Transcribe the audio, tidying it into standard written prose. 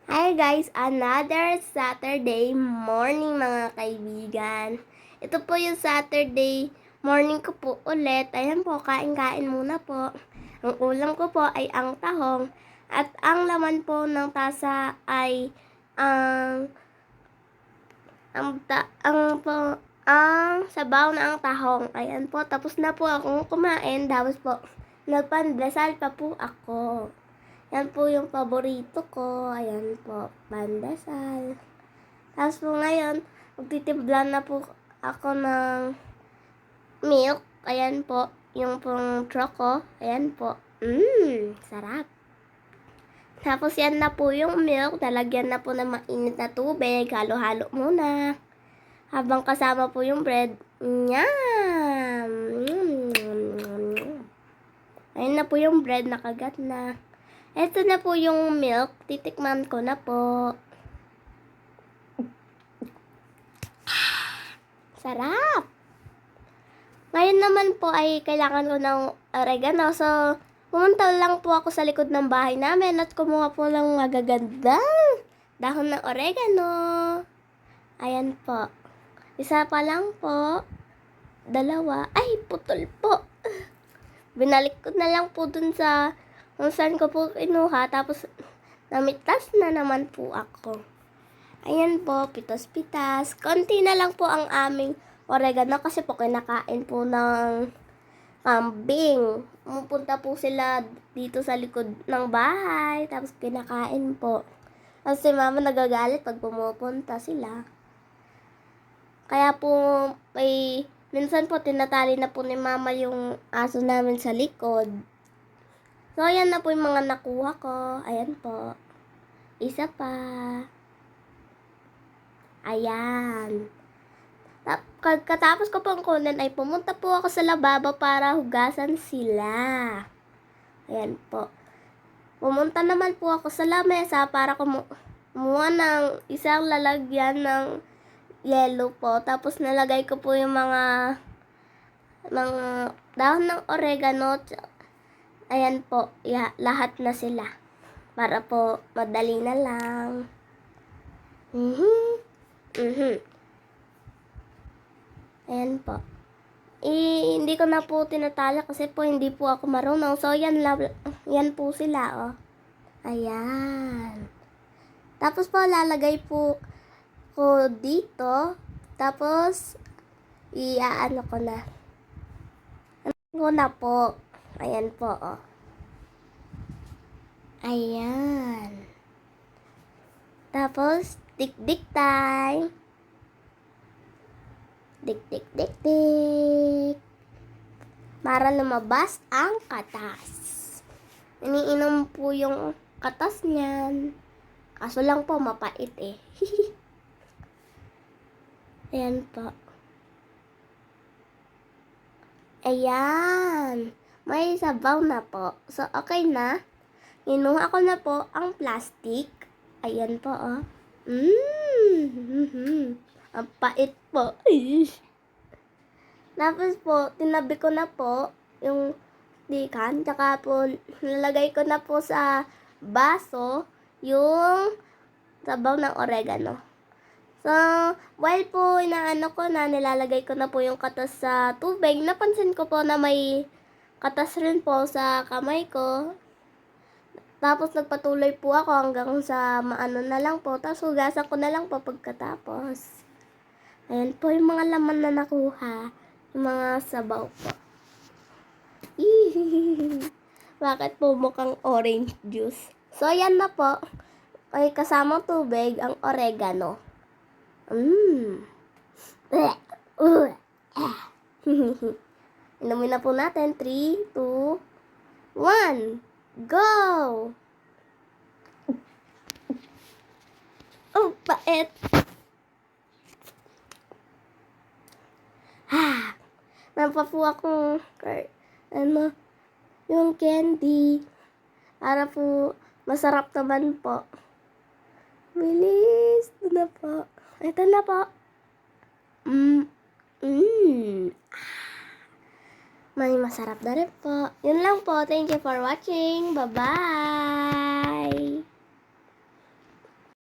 Hi guys! Another Saturday morning mga kaibigan. Ito po yung Saturday morning ko po ulit. Ayan po, kain-kain muna po. Ang ulam ko po ay ang tahong. At ang laman po ng tasa ay ang sabaw na ang tahong. Ayan po, tapos na po akong kumain. Tapos po, nagpandesal pa po ako. Yan po yung paborito ko. Ayan po, pandesal. Tapos po ngayon, magtitimpla na po ako ng milk. Ayan po, yung pong choco. Ayan po. Sarap. Tapos yan na po yung milk. Talagyan na po ng mainit na tubig. Halo-halo muna. Habang kasama po yung bread. Yum! Ayan na po yung bread. Nakagat na. Ito na po yung milk. Titikman ko na po. Sarap! Ngayon naman po ay kailangan ko ng oregano. So, pumunta lang po ako sa likod ng bahay namin at kumuha po ng magagandang dahon ng oregano. Ayan po. Isa pa lang po. Dalawa. Ay, putol po. Binalik ko na lang po dun sa kung saan ko po kinuha, tapos namitas na naman po ako. Ayan po, pitas-pitas. Konti na lang po ang aming oregano kasi po kinakain po ng kambing. Pupunta po sila dito sa likod ng bahay, tapos kinakain po. Kasi si mama nagagalit pag pumupunta sila. Kaya po, minsan po tinatali na po ni mama yung aso namin sa likod. So, ayan na po yung mga nakuha ko. Ayan po. Isa pa. Ayan. Katapos ko pong kunin ay pumunta po ako sa lababo para hugasan sila. Ayan po. Pumunta naman po ako sa lamesa para kumuha ng isang lalagyan ng yellow po. Tapos nalagay ko po yung mga dahon ng oregano. Ayan po, lahat na sila. Para po, madali na lang. Ayan po. Hindi ko na po tinatala kasi po hindi po ako marunong. So, yan po sila, oh. Ayan. Tapos po, lalagay po ko dito. Tapos, iaano ko na. Ano ko na po. Ayan po, oh. Ayan. Tapos, dik-dik time. Dik-dik-dik-dik. Para lumabas ang katas. Iniinom po yung katas niyan. Kaso lang po, mapait eh. Ayan po. Ayan. May sabaw na po. So, okay na. Inuha ko na po ang plastic. Ayan po, oh. Ang pait po. Tapos po, tinabi ko na po yung dikan. Tsaka po, nalagay ko na po sa baso yung sabaw ng oregano. So, while po inaano ko na, nilalagay ko na po yung katas sa tubig, napansin ko po na may katas rin po sa kamay ko. Tapos nagpatuloy po ako hanggang sa maano na lang po. Tapos hugasan ko na lang po pagkatapos. Ayan po yung mga laman na nakuha. Yung mga sabaw po. Bakit po mukhang orange juice? So, ayan na po. Ay kasamang tubig ang oregano. Inumin na po natin. 3, 2, 1. Go! Oh, pait. Nampa po akong yung candy. Para po masarap naman po. Bilis. Ito na po. Ito na po. May masarap na rin po. Yun lang po. Thank you for watching. Bye-bye.